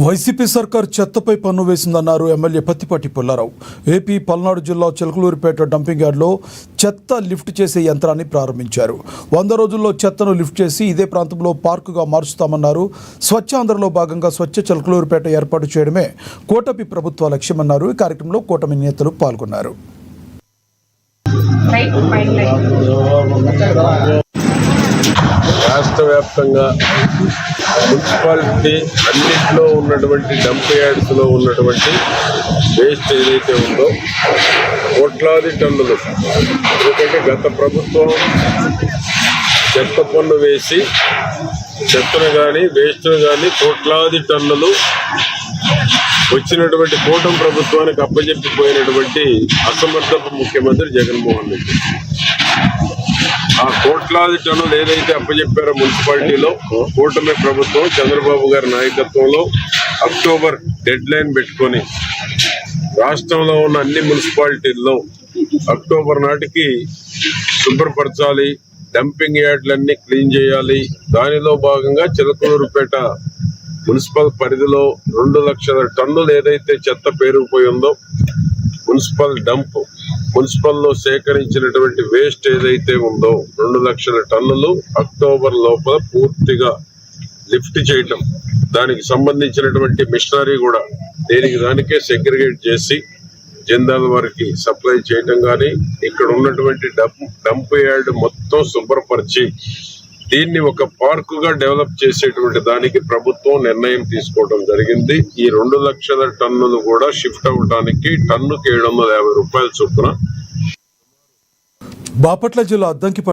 YCP సర్కార్ చెత్తపై పన్ను వేసిందన్నారు MLA Pattipati Pullarao. AP Palnadu జిల్లా చిలకలూరిపేట డంపింగ్ యార్డ్లో చెత్త లిఫ్ట్ చేసే యంత్రాన్ని ప్రారంభించారు. 100 రోజుల్లో చెత్తను లిఫ్ట్ చేసి ఇదే ప్రాంతంలో పార్కుగా మార్చుతామన్నారు. స్వచ్ఛ ఆంధ్రలో భాగంగా స్వచ్ఛ చిలకలూరిపేట ఏర్పాటు చేయడమే కూటమి ప్రభుత్వ లక్ష్యమన్నారు. ఈ కార్యక్రమంలో కూటమి నేతలు పాల్గొన్నారు. రాష్ట్ర వ్యాప్తంగా మున్సిపాలిటీ అన్నింటిలో ఉన్నటువంటి డంప్ యార్డ్స్లో ఉన్నటువంటి వేస్ట్ ఏదైతే ఉందో కోట్లాది టన్నులు, ఎందుకంటే గత ప్రభుత్వం చెత్త పన్ను వేసి చెత్తను కానీ వేస్ట్ను కానీ కోట్లాది టన్నులు వచ్చినటువంటి కూటమి ప్రభుత్వానికి అప్పజెప్పిపోయినటువంటి అసమర్థపు ముఖ్యమంత్రి జగన్మోహన్ రెడ్డి ఆ కోట్లాది టన్నులు ఏదైతే అప్పచెప్పారో మున్సిపాలిటీలో కూటమి ప్రభుత్వం చంద్రబాబు గారి నాయకత్వంలో అక్టోబర్ డెడ్ లైన్ పెట్టుకొని రాష్ట్రంలో ఉన్న అన్ని మున్సిపాలిటీల్లో అక్టోబర్ నాటికి శుభ్రపరచాలి, డంపింగ్ యార్డ్లన్నీ క్లీన్ చేయాలి. దానిలో భాగంగా చిలకలూరుపేట మున్సిపల్ పరిధిలో 2 లక్షల టన్నులు ఏదైతే చెత్త పేరుకుపోయి ఉందో మున్సిపల్ డంప్, మున్సిపల్లో సేకరించినటువంటి వేస్ట్ ఏదైతే ఉందో 2 లక్షల టన్నులు అక్టోబర్ లోపల పూర్తిగా లిఫ్ట్ చేయటం, దానికి సంబంధించినటువంటి మిషనరీ కూడా దానికే సెగ్రిగేట్ చేసి జిందాల్ వారికి సప్లై చేయటం కానీ, ఇక్కడ ఉన్నటువంటి డంప్ యార్డ్ మొత్తం శుభ్రపరిచి దీన్ని ఒక పార్కుగా డెవలప్ చేసేటువంటి దానికి ప్రభుత్వం నిర్ణయం తీసుకోవడం జరిగింది. ఈ 2 లక్షల టన్నులు కూడా షిఫ్ట్ అవడానికి టన్నుకి 750 రూపాయల చొప్పున. బాపట్ల జిల్లా అద్దంకి